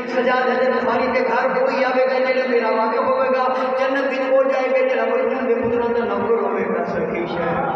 سجاد ہے بخاری کے گھر کوئی آوے گا جڑا میرا واقع ہوئے گا جنت وچ ہو جائے گا جڑا مجنون دے پتراں دا نوکر ہوئے گا سخی شہر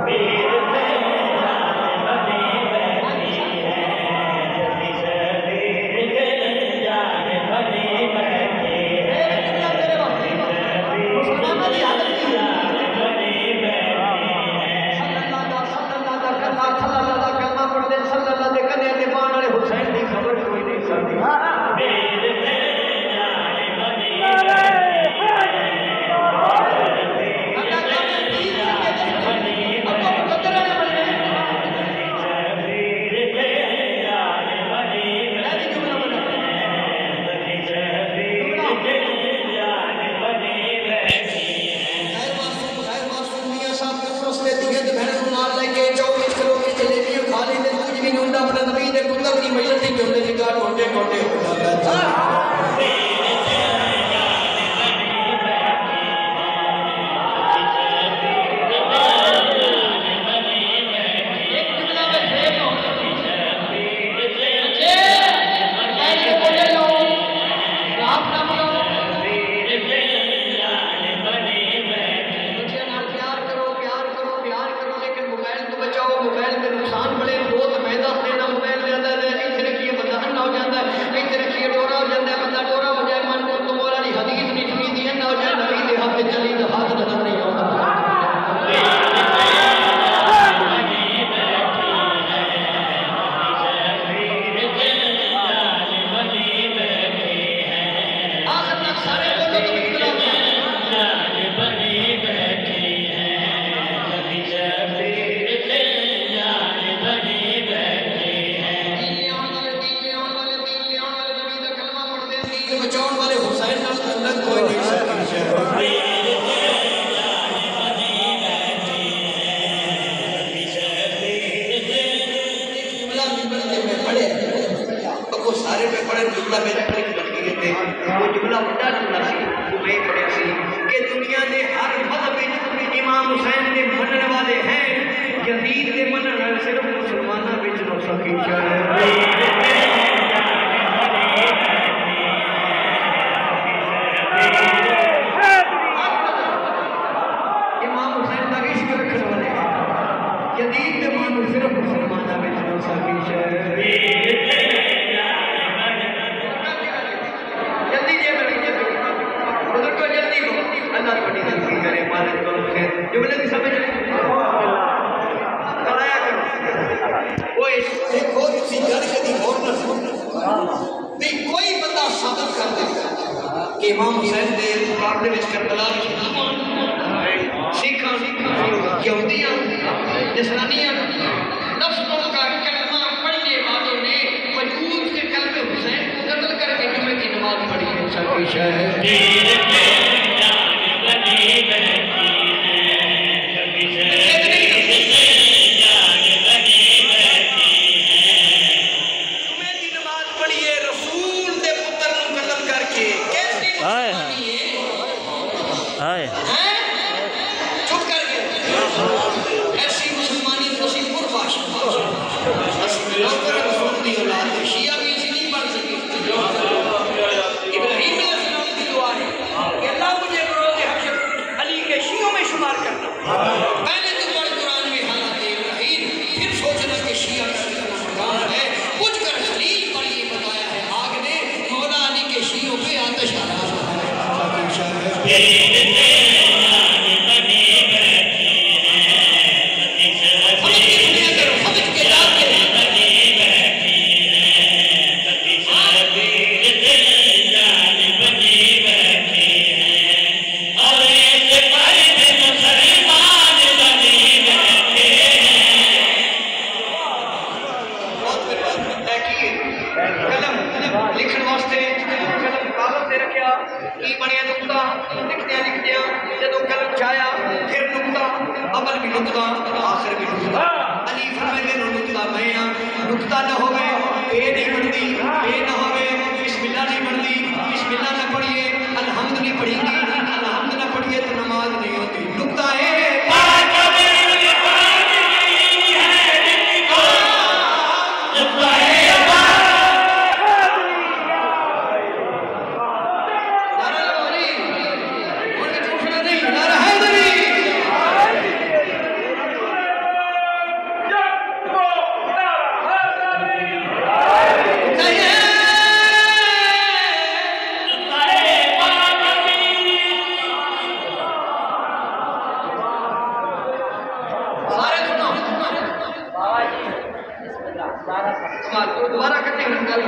دوبارہ کرتے ہیں گل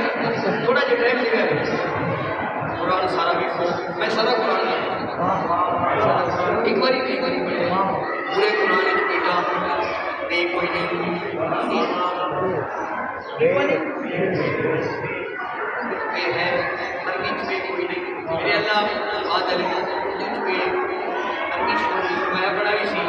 تھوڑا جہا ٹائم لگا قرآن سارا بھی میں سارا قرآن ایک باری پورے قرآن بیٹا بے کوئی نہیں بے ہے عربی بے کوئی نہیں میرے اللہ عادل بے عربی میں پڑھائی سی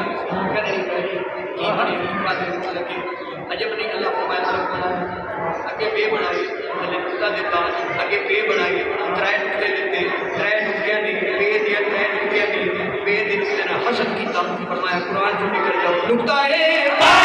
کرنی پڑی کی بڑی بات لگی عجب نہیں اللہ فرمایا عرب بنایا اگے بے بنائی تھلے نقطہ دیتا اگے بے بنائی ترائے نقطے دیتے ترائے نقطیاں نہیں بے دیا ترائے نقطیاں نہیں بے دے نقطے نے حسن کیتا فرمایا قرآن جو نکل جاؤ نقطہ